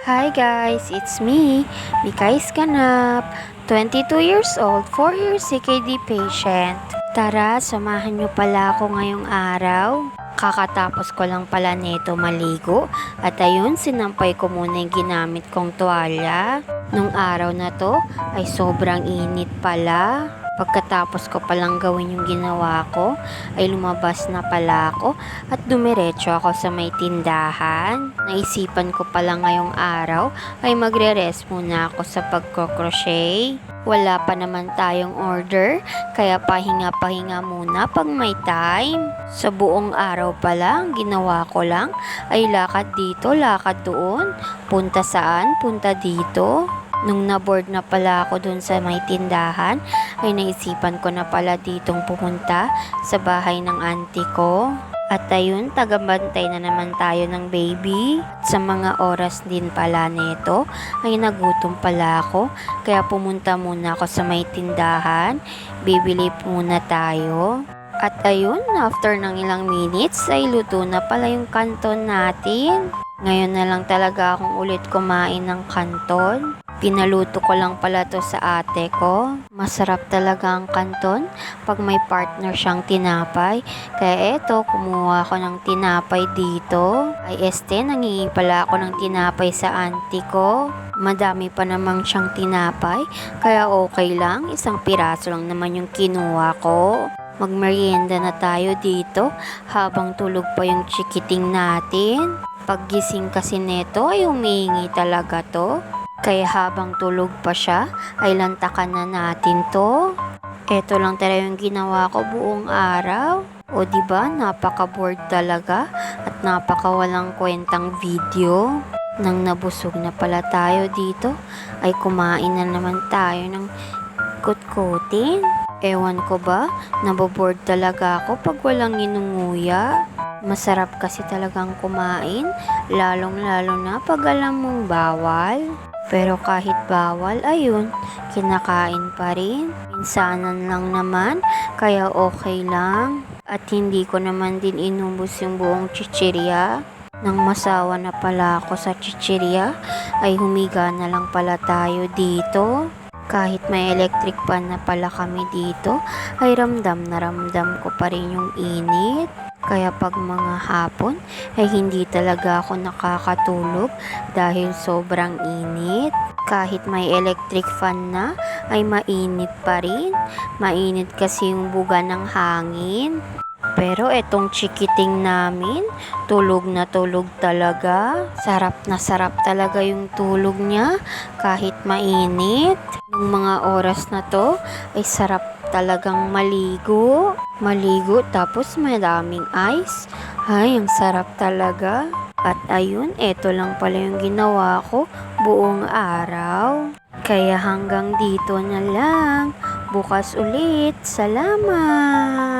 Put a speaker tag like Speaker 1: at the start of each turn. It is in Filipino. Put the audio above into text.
Speaker 1: Hi guys, it's me, Mikay Sganap, 22 years old, 4 years CKD patient. Tara, samahan nyo pala ako ngayong araw. Kakatapos ko lang pala neto maligo at ayun, sinampay ko muna yung ginamit kong tuwalya. Nung araw na to ay sobrang init pala. Pagkatapos ko palang gawin yung ginawa ko, ay lumabas na pala ako at dumiretso ako sa may tindahan. Naisipan ko pala ngayong araw ay magre-rest muna ako sa pagko-crochet. Wala pa naman tayong order, kaya pahinga-pahinga muna pag may time. Sa buong araw pa lang, ginawa ko lang ay lakad dito, lakad doon, punta saan, punta dito. Nung na-board na pala ako dun sa may tindahan, ay naisipan ko na pala ditong pumunta sa bahay ng auntie ko. At ayun, tagabantay na naman tayo ng baby. At sa mga oras din pala nito, ay nagutom pala ako. Kaya pumunta muna ako sa may tindahan. Bibili muna tayo. At ayun, after ng ilang minutes, ay luto na pala yung kanton natin. Ngayon na lang talaga akong ulit kumain ng kanton. Pinaluto ko lang pala to sa ate ko. Masarap talaga ang kanton pag may partner siyang tinapay. Kaya eto, kumuha ako ng tinapay dito. Ay nangingi pala ako ng tinapay sa auntie ko. Madami pa namang siyang tinapay, kaya okay lang. Isang piraso lang naman yung kinuha ko. Magmerienda na tayo dito habang tulog pa yung chikiting natin. Paggising kasi neto ay humihingi talaga to. Kaya habang tulog pa siya, ay lantakan na natin to. Ito lang talaga yung ginawa ko buong araw. O diba, napaka-bored talaga at napaka-walang kwentang video. Nang nabusog na pala tayo dito, ay kumain na naman tayo ng kutkutin. Ewan ko ba, naboboard talaga ako pag walang inunguya. Masarap kasi talagang kumain, lalong-lalo na pag alam mong bawal. Pero kahit bawal, ayun, kinakain pa rin. Minsanan lang naman, kaya okay lang. At hindi ko naman din inubos yung buong chichirya. Nang masawa na pala ako sa chichirya, ay humiga na lang pala tayo dito. Kahit may electric fan na pala kami dito, ay ramdam na ramdam ko pa rin yung init. Kaya pag mga hapon ay hindi talaga ako nakakatulog dahil sobrang init. Kahit may electric fan na ay mainit pa rin. Mainit kasi yung buga ng hangin. Pero etong chikiting namin, tulog na tulog talaga. Sarap na sarap talaga yung tulog niya kahit mainit. Yung mga oras na to ay sarap talagang maligo. Maligo tapos madaming ice. Ay, ang sarap talaga. At ayun, eto lang pala yung ginawa ko buong araw. Kaya hanggang dito na lang. Bukas ulit. Salamat!